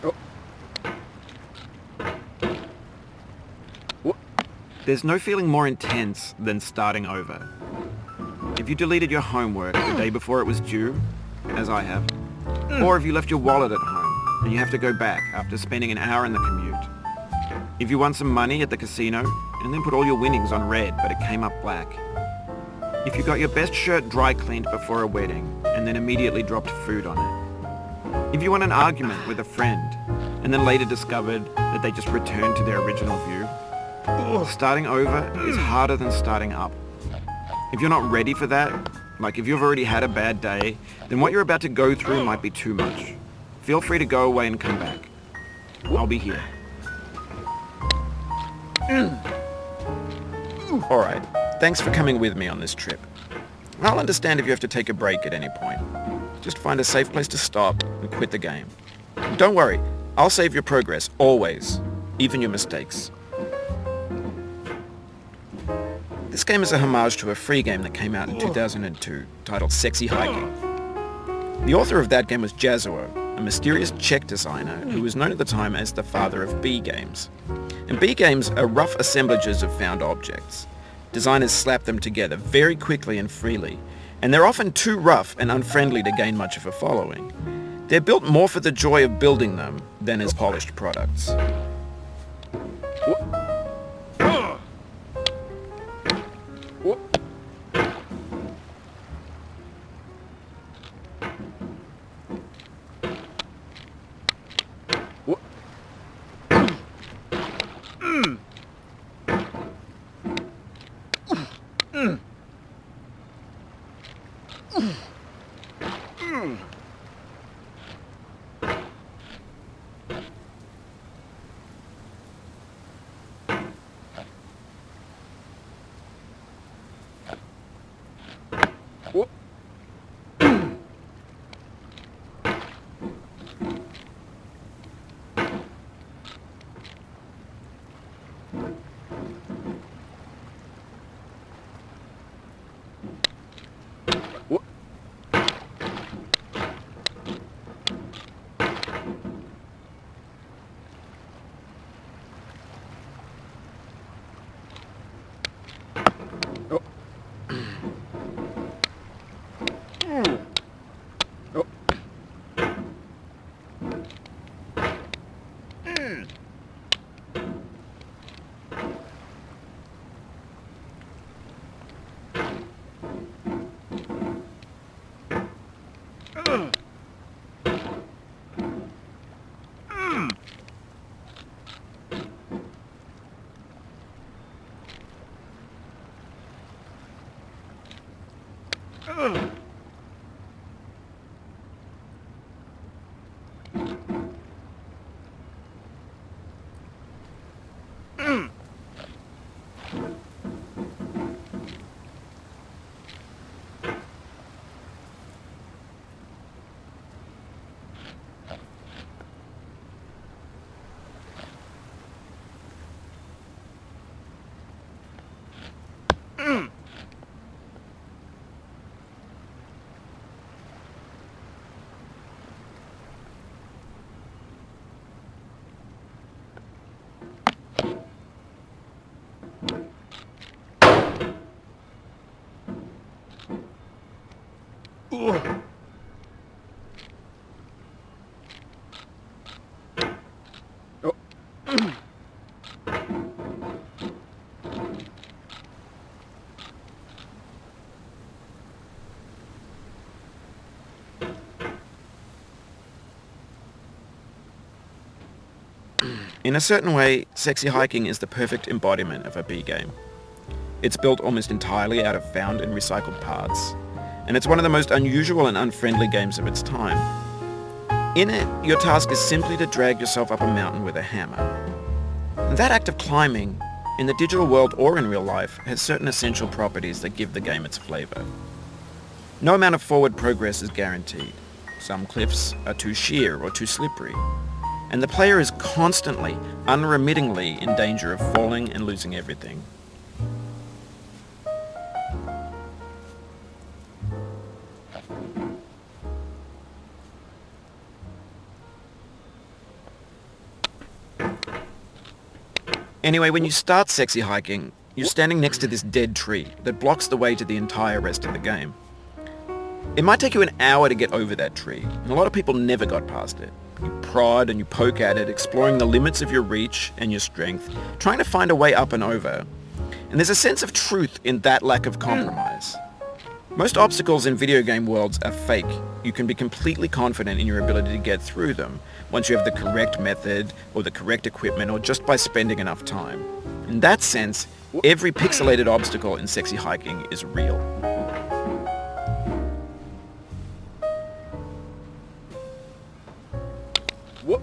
Oh. There's no feeling more intense than starting over. If you deleted your homework the day before it was due, as I have, or if you left your wallet at home and you have to go back after spending an hour in the commute. If you won some money at the casino and then put all your winnings on red but it came up black. If you got your best shirt dry cleaned before a wedding and then immediately dropped food on it. If you won an argument with a friend and then later discovered that they just returned to their original view. Starting over is harder than starting up. If you're not ready for that, like if you've already had a bad day, then what you're about to go through might be too much. Feel free to go away and come back. I'll be here. Alright, thanks for coming with me on this trip. I'll understand if you have to take a break at any point. Just find a safe place to stop and quit the game. Don't worry, I'll save your progress, always, even your mistakes. This game is a homage to a free game that came out in 2002, titled Sexy Hiking. The author of that game was Jazuo, a mysterious Czech designer who was known at the time as the father of B games. And B games are rough assemblages of found objects. Designers slap them together very quickly and freely, and they're often too rough and unfriendly to gain much of a following. They're built more for the joy of building them than as polished products. In a certain way, Sexy Hiking is the perfect embodiment of a B game. It's built almost entirely out of found and recycled parts, and it's one of the most unusual and unfriendly games of its time. In it, your task is simply to drag yourself up a mountain with a hammer. And that act of climbing, in the digital world or in real life, has certain essential properties that give the game its flavor. No amount of forward progress is guaranteed. Some cliffs are too sheer or too slippery, and the player is constantly, unremittingly in danger of falling and losing everything. Anyway, when you start sexy hiking, you're standing next to this dead tree that blocks the way to the entire rest of the game. It might take you an hour to get over that tree, and a lot of people never got past it. You prod and you poke at it, exploring the limits of your reach and your strength, trying to find a way up and over. And there's a sense of truth in that lack of compromise. Most obstacles in video game worlds are fake. You can be completely confident in your ability to get through them once you have the correct method or the correct equipment or just by spending enough time. In that sense, every pixelated obstacle in sexy hiking is real. What?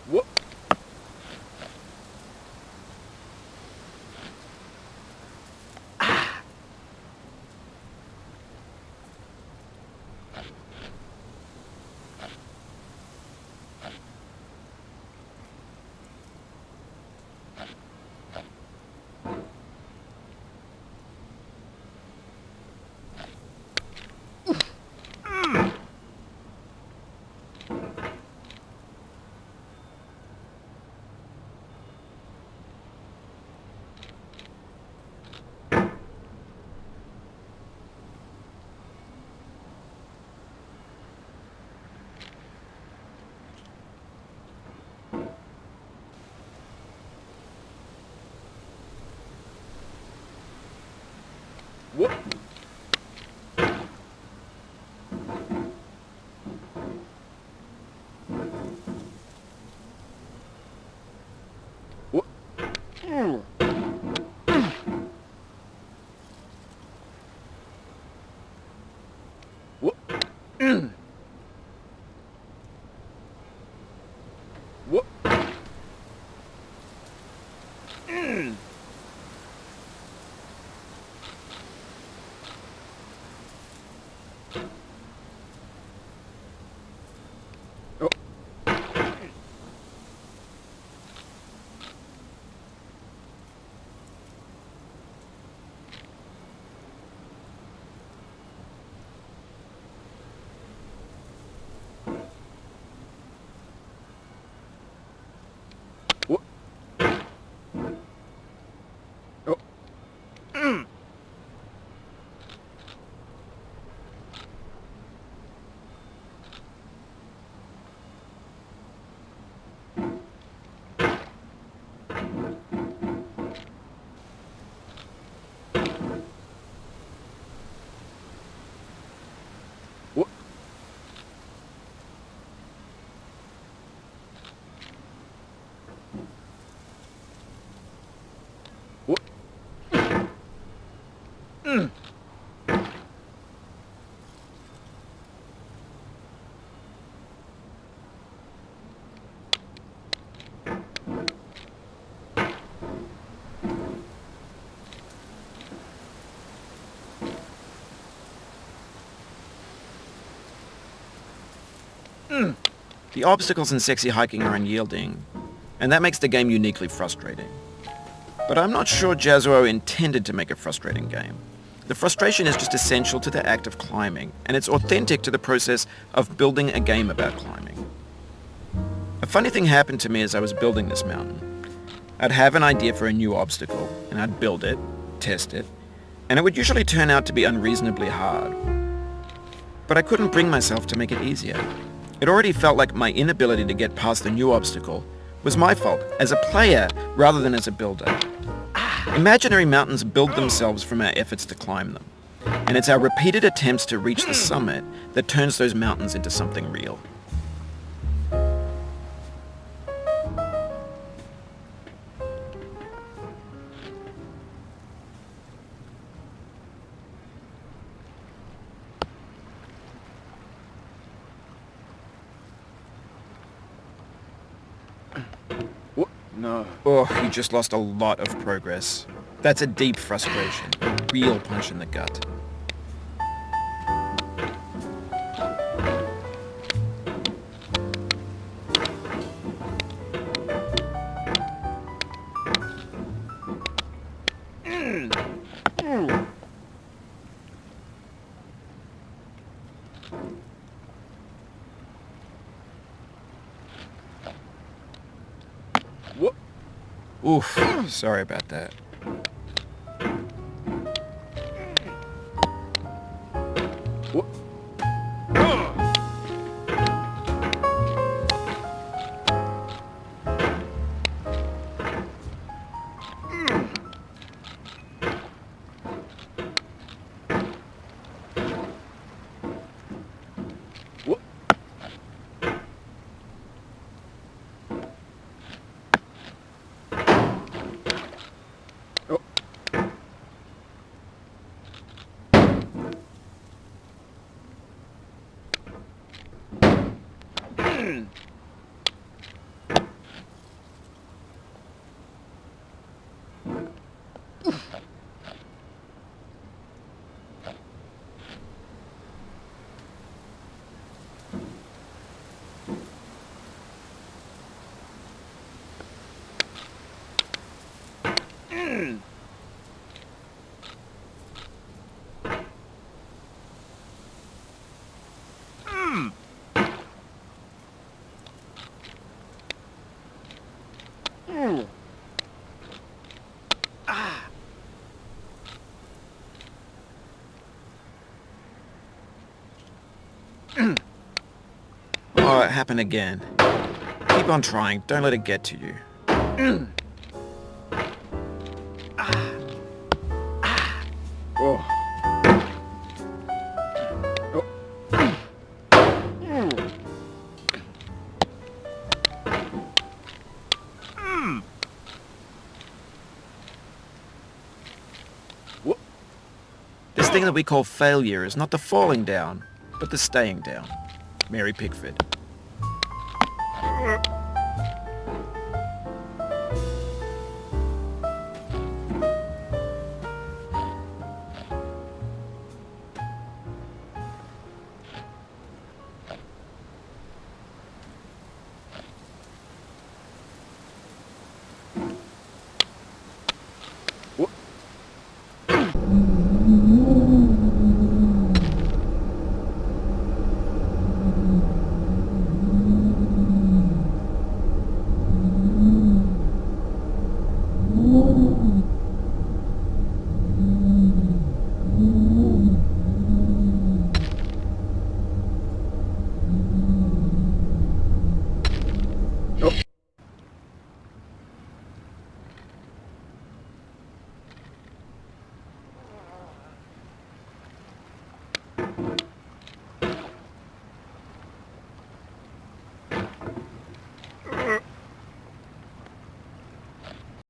What? What? What? What? What? What? Oh. What? Oh. What? What? The obstacles in sexy hiking are unyielding, and that makes the game uniquely frustrating. But I'm not sure Jazuo intended to make a frustrating game. The frustration is just essential to the act of climbing, and it's authentic to the process of building a game about climbing. A funny thing happened to me as I was building this mountain. I'd have an idea for a new obstacle, and I'd build it, test it, and it would usually turn out to be unreasonably hard. But I couldn't bring myself to make it easier. It already felt like my inability to get past the new obstacle was my fault as a player rather than as a builder. Imaginary mountains build themselves from our efforts to climb them, and it's our repeated attempts to reach the summit that turns those mountains into something real. What? No. Oh, you just lost a lot of progress. That's a deep frustration, a real punch in the gut. Oof, sorry about that. What? What? Oh. Oh, it happened again. Keep on trying. Don't let it get to you. Oh. What? This thing that we call failure is not the falling down, but the staying down. Mary Pickford.